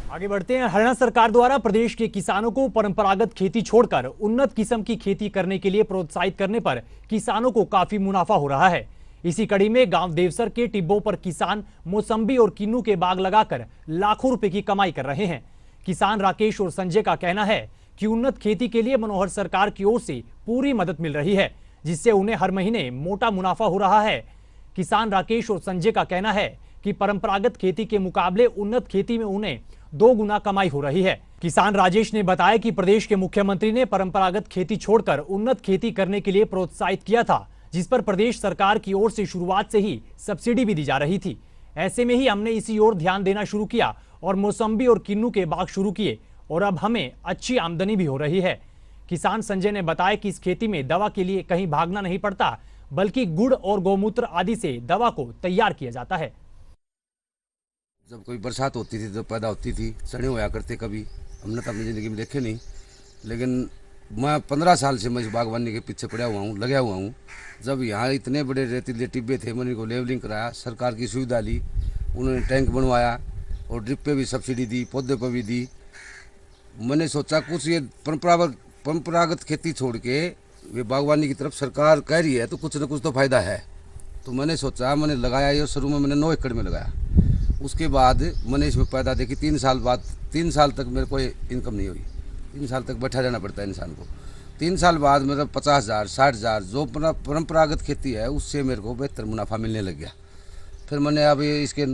आगे बढ़ते हैं। हरियाणा सरकार द्वारा प्रदेश के किसानों को परंपरागत खेती छोड़कर उन्नत किस्म की खेती करने के लिए प्रोत्साहित करने पर किसानों को काफी मुनाफा हो रहा है। इसी कड़ी में गांव देवसर के टिब्बों पर किसान मौसम्बी और किन्नू के बाग लगाकर लाखों रुपए की कमाई कर रहे हैं। किसान राकेश और संजय का कहना है कि उन्नत खेती के लिए मनोहर सरकार की ओर से पूरी मदद मिल रही है, जिससे उन्हें हर महीने मोटा मुनाफा हो रहा है। किसान राकेश और संजय का कहना है कि परंपरागत खेती के मुकाबले उन्नत खेती में उन्हें 2 गुना कमाई हो रही है। किसान राजेश ने बताया कि प्रदेश के मुख्यमंत्री ने परंपरागत खेती छोड़कर उन्नत खेती करने के लिए प्रोत्साहित किया था, जिस पर प्रदेश सरकार की ओर से शुरुआत से ही सब्सिडी भी दी जा रही थी। ऐसे में ही हमने इसी ओर ध्यान देना शुरू किया और मौसम्बी और किन्नू के बाग शुरू किए और अब हमें अच्छी आमदनी भी हो रही है। किसान संजय ने बताया कि इस खेती में दवा के लिए कहीं भागना नहीं पड़ता, बल्कि गुड़ और गौमूत्र आदि से दवा को तैयार किया जाता है। जब कोई बरसात होती थी तो पैदा होती थी, सड़े होया करते, कभी हमने तो अपनी ज़िंदगी में देखे नहीं। लेकिन मैं 15 साल से मैं इस बागवानी के पीछे पड़ा हुआ हूँ, लगा हुआ हूँ। जब यहाँ इतने बड़े रेतीले टिब्बे थे, मैंने इनको लेवलिंग कराया, सरकार की सुविधा ली, उन्होंने टैंक बनवाया और ड्रिप पे भी सब्सिडी दी, पौधे पर भी दी। मैंने सोचा कुछ ये परंपरागत खेती छोड़ के ये बागवानी की तरफ सरकार कह रही है तो कुछ न कुछ तो फायदा है। तो मैंने सोचा, मैंने लगाया ये, शुरू में मैंने 9 एकड़ में लगाया। उसके बाद मैंने इसमें पैदा देखी 3 साल बाद। 3 साल तक मेरे को इनकम नहीं हुई। 3 साल तक बैठा रहना पड़ता है इंसान को। 3 साल बाद मेरा 50,000 60,000 जो परंपरागत खेती है उससे मेरे को बेहतर मुनाफा मिलने लग गया। फिर मैंने अब इसके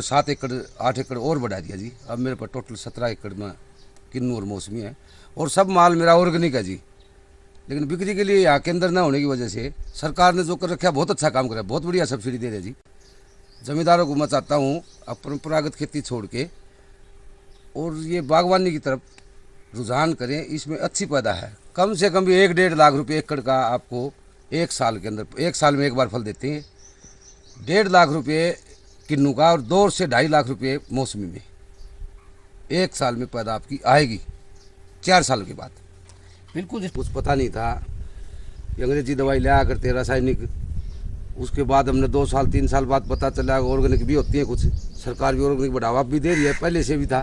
7 एकड़ 8 एकड़ और बढ़ा दिया जी। अब मेरे पास टोटल 17 एकड़ में किन्नू और मौसमी है और सब माल मेरा ऑर्गेनिक है जी। लेकिन बिक्री के लिए यहाँ के अंदर न होने की वजह से सरकार ने जो कर रखा है, बहुत अच्छा काम करा है, बहुत बढ़िया सब्सिडी दे रहे जी। जमींदारों को मैं चाहता हूँ अब परंपरागत खेती छोड़ के और ये बागवानी की तरफ रुझान करें। इसमें अच्छी पैदा है। कम से कम भी 1-1.5 लाख रुपये एकड़ का आपको 1 साल के अंदर, 1 साल में एक बार फल देते हैं। 1.5 लाख रुपये किन्नू का और 2 से 2.5 लाख रुपये मौसमी में 1 साल में पैदा आपकी आएगी 4 साल के बाद। बिल्कुल कुछ पता नहीं था, अंग्रेजी दवाई लाया करते रासायनिक। उसके बाद हमने 2 साल 3 साल बाद पता चला ऑर्गेनिक भी होती है कुछ, सरकार भी ऑर्गेनिक बढ़ावा भी दे रही है, पहले से भी था।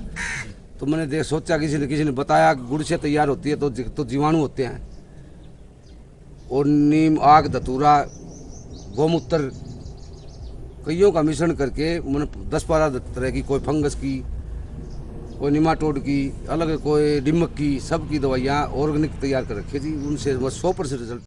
तो मैंने सोचा, किसी ने बताया गुड़ से तैयार होती है तो जीवाणु होते हैं और नीम, आग, धतूरा, गौमूत्र, कईयों का मिश्रण करके मैंने 10-12 तरह की, कोई फंगस की, कोई निमाटोड की, अलग कोई दिमक की, सब की दवाइयाँ ऑर्गेनिक तैयार कर रखी थी। उनसे 100% रिजल्ट